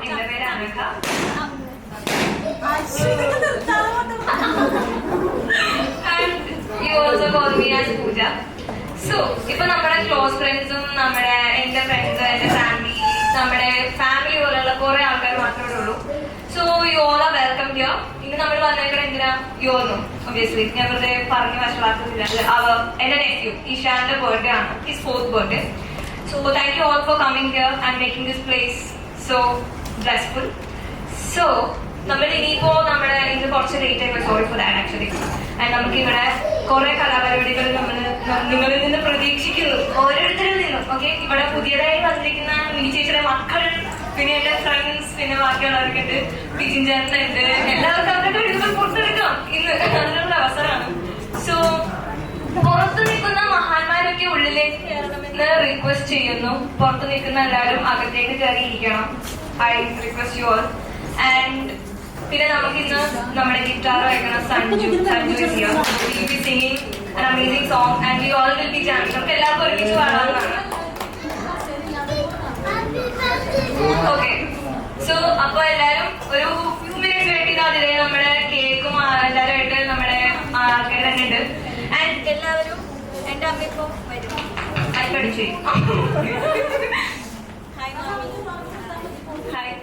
എന്റെ പേര് Anagha. And you also call me as Pooja. So, ഇപ്പൊ നമ്മുടെ ക്ലോസ് ഫ്രണ്ട്സും നമ്മുടെ എന്റെ ഫ്രണ്ട്സ് എന്റെ ഫാമിലി പോലുള്ള കുറെ ആൾക്കാർ മാത്രമേ ഉള്ളൂ. So you all are welcome here. ഇന്ന് നമ്മൾ വന്നേക്കണ എന്തിനാ യു ഓൾ ഒബ്വിയസ്ലി ഞാൻ വെറുതെ പറഞ്ഞ് വഷളാക്കുന്നില്ല. എന്റെ നെഫ്യൂ ഇഷാന്റെ ബർത്ത്ഡേ ആണ്, his 4th birthday. So thank you all for coming here and making this place so blissful. So നമ്മൾ ഇനിയിപ്പോ ഇന്ന് കുറച്ച് ലേറ്റ് ആയി, sorry for that actually. And നമുക്ക് ഇവിടെ കുറെ കലാപരിപാടികൾ നിങ്ങളിൽ നിന്ന് പ്രതീക്ഷിക്കുന്നു, ഓരോരുത്തരിൽ നിന്നും. ഓക്കെ, ഇവിടെ പുതിയതായി വന്നിരിക്കുന്ന മിനി ചേച്ചിയുടെ മക്കൾ, പിന്നെ എന്റെ ഫ്രണ്ട്സ്, പിന്നെ ബാക്കിയുള്ളവർക്ക് ഉണ്ട്, ടീച്ചിങ് ചേർന്നുണ്ട്. എല്ലാവർക്കും അവരുടെ വീട്ടിൽ പുറത്തെടുക്കാം ഇന്ന്, അതിനുള്ള അവസരമാണ്. സോ പുറത്തു നിൽക്കുന്ന മഹാന്മാരൊക്കെ ഉള്ളിലേക്ക് കയറണമെന്ന് റിക്വസ്റ്റ് ചെയ്യുന്നു. പുറത്തു നിൽക്കുന്ന എല്ലാവരും അകത്തേക്ക് കയറിയിരിക്കണം. I request you all. And പിന്നെ നമുക്കിന്ന് നമ്മുടെ ഗിറ്റാർ വയ്ക്കണം Sanju is here. He will be singing an amazing song and we all will be jamming. നമുക്ക് എല്ലാവർക്കും ഒരുമിച്ച് പാടാവുന്നതാണ്. ഓക്കെ, സോ അപ്പൊ എല്ലാവരും ഒരു ഫ്യൂ മിനിറ്റ്സ് വെയിറ്റ് ചെയ്താൽ നമ്മുടെ കേക്കും എല്ലാവരുമായിട്ട് നമ്മുടെ ആൾക്കാർ തന്നെ ഉണ്ട്. ആൻഡ് എല്ലാവരും എന്റെ അമ്മ ഇപ്പൊ വരും. പഠിച്ചു ഹായ്.